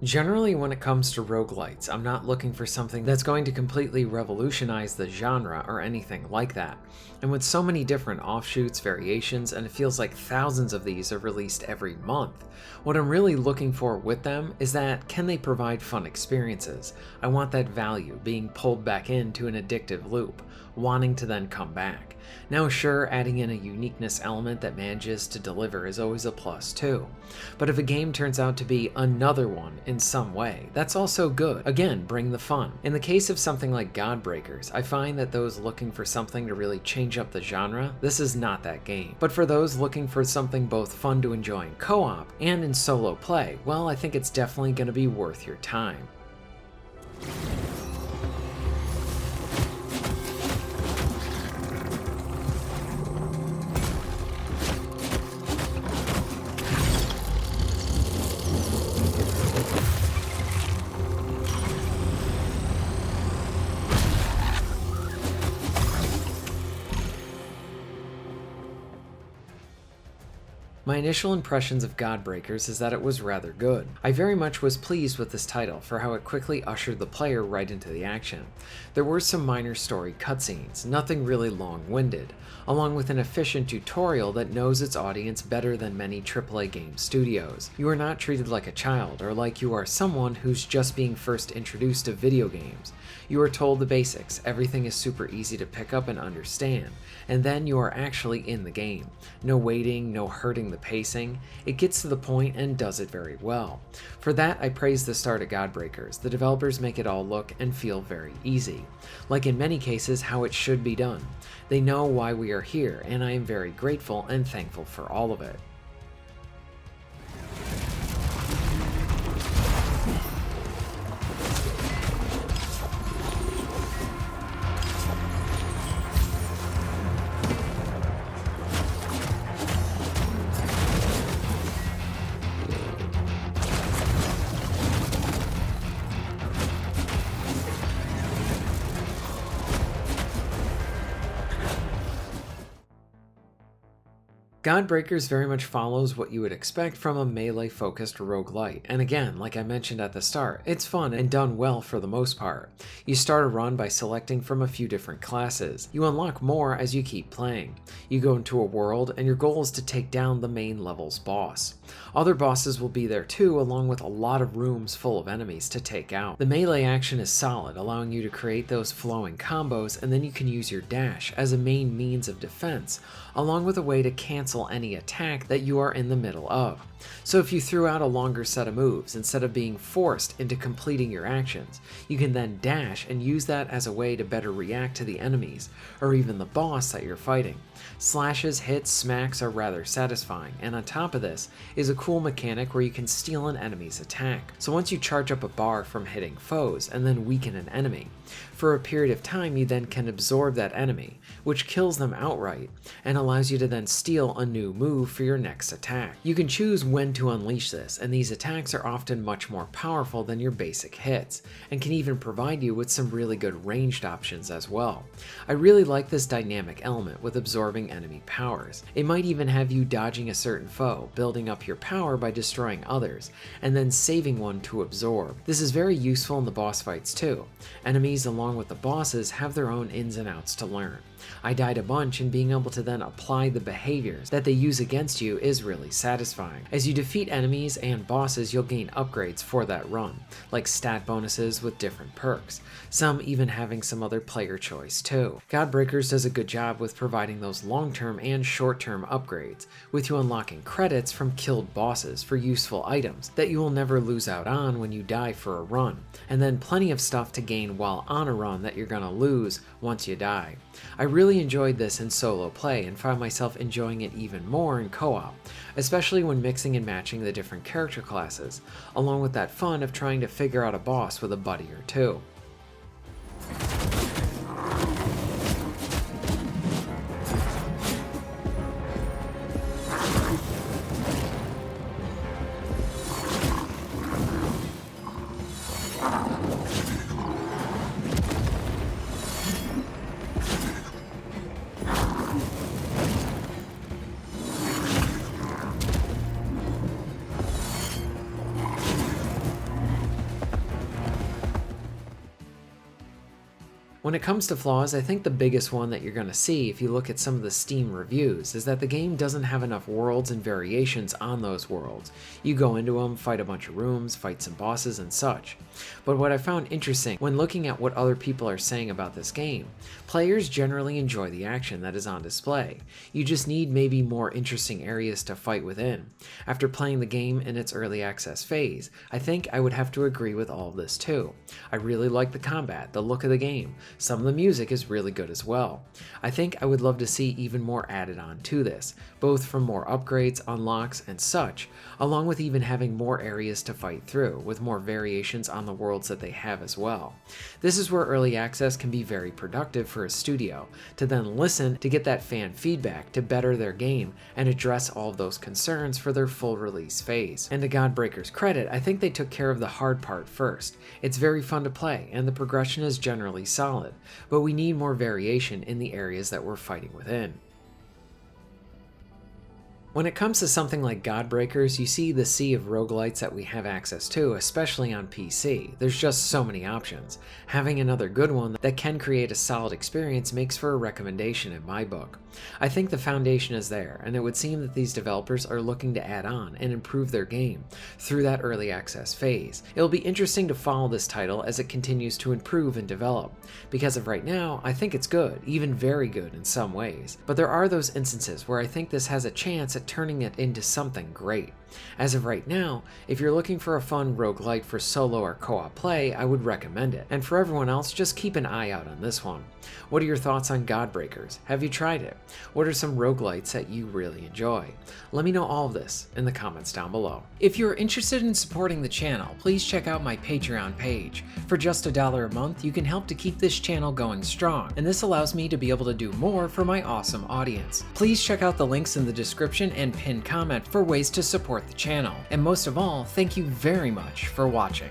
Generally, when it comes to roguelites, I'm not looking for something that's going to completely revolutionize the genre or anything like that. And with so many different offshoots, variations, and it feels like thousands of these are released every month, what I'm really looking for with them is that can they provide fun experiences? I want that value, being pulled back into an addictive loop, wanting to then come back. Now sure, adding in a uniqueness element that manages to deliver is always a plus too. But if a game turns out to be another one in some way, that's also good. Again, bring the fun. In the case of something like Godbreakers, I find that those looking for something to really change up the genre, this is not that game. But for those looking for something both fun to enjoy in co-op and in solo play, well, I think it's definitely going to be worth your time. My initial impressions of Godbreakers is that it was rather good. I very much was pleased with this title for how it quickly ushered the player right into the action. There were some minor story cutscenes, nothing really long-winded, along with an efficient tutorial that knows its audience better than many AAA game studios. You are not treated like a child or like you are someone who's just being first introduced to video games. You are told the basics, everything is super easy to pick up and understand, and then you are actually in the game. No waiting, no hurting the pacing, it gets to the point and does it very well. For that, I praise the start of Godbreakers. The developers make it all look and feel very easy. Like in many cases, how it should be done. They know why we are here, and I am very grateful and thankful for all of it. Godbreakers very much follows what you would expect from a melee-focused roguelite, and again, like I mentioned at the start, it's fun and done well for the most part. You start a run by selecting from a few different classes. You unlock more as you keep playing. You go into a world, and your goal is to take down the main level's boss. Other bosses will be there too, along with a lot of rooms full of enemies to take out. The melee action is solid, allowing you to create those flowing combos, and then you can use your dash as a main means of defense, along with a way to cancel any attack that you are in the middle of. So if you threw out a longer set of moves, instead of being forced into completing your actions, you can then dash and use that as a way to better react to the enemies, or even the boss that you're fighting. Slashes, hits, smacks are rather satisfying, and on top of this is a cool mechanic where you can steal an enemy's attack. So once you charge up a bar from hitting foes and then weaken an enemy, for a period of time you then can absorb that enemy, which kills them outright, and allows you to then steal a new move for your next attack. You can choose when to unleash this, and these attacks are often much more powerful than your basic hits, and can even provide you with some really good ranged options as well. I really like this dynamic element with absorbing enemy powers. It might even have you dodging a certain foe, building up your power by destroying others, and then saving one to absorb. This is very useful in the boss fights too. Enemies along with the bosses have their own ins and outs to learn. I died a bunch, and being able to then apply the behaviors that they use against you is really satisfying. As you defeat enemies and bosses, you'll gain upgrades for that run, like stat bonuses with different perks, some even having some other player choice too. Godbreakers does a good job with providing those long-term and short-term upgrades, with you unlocking credits from killed bosses for useful items that you will never lose out on when you die for a run, and then plenty of stuff to gain while on a run that you're gonna lose once you die. I really enjoyed this in solo play and found myself enjoying it even more in co-op, especially when mixing and matching the different character classes, along with that fun of trying to figure out a boss with a buddy or two. When it comes to flaws, I think the biggest one that you're going to see if you look at some of the Steam reviews is that the game doesn't have enough worlds and variations on those worlds. You go into them, fight a bunch of rooms, fight some bosses and such. But what I found interesting when looking at what other people are saying about this game, players generally enjoy the action that is on display. You just need maybe more interesting areas to fight within. After playing the game in its early access phase, I think I would have to agree with all of this too. I really like the combat, the look of the game. Some of the music is really good as well. I think I would love to see even more added on to this, both from more upgrades, unlocks, and such, along with even having more areas to fight through, with more variations on the worlds that they have as well. This is where early access can be very productive for a studio, to then listen to get that fan feedback to better their game and address all of those concerns for their full release phase. And to Godbreakers' credit, I think they took care of the hard part first. It's very fun to play, and the progression is generally solid, but we need more variation in the areas that we're fighting within. When it comes to something like Godbreakers, you see the sea of roguelites that we have access to, especially on PC. There's just so many options. Having another good one that can create a solid experience makes for a recommendation in my book. I think the foundation is there, and it would seem that these developers are looking to add on and improve their game through that early access phase. It'll be interesting to follow this title as it continues to improve and develop. Because of right now, I think it's good, even very good in some ways. But there are those instances where I think this has a chance at turning it into something great. As of right now, if you're looking for a fun roguelite for solo or co-op play, I would recommend it. And for everyone else, just keep an eye out on this one. What are your thoughts on Godbreakers? Have you tried it? What are some roguelites that you really enjoy? Let me know all of this in the comments down below. If you're interested in supporting the channel, please check out my Patreon page. For just $1 a month, you can help to keep this channel going strong, and this allows me to be able to do more for my awesome audience. Please check out the links in the description and pinned comment for ways to support the channel. And most of all, thank you very much for watching.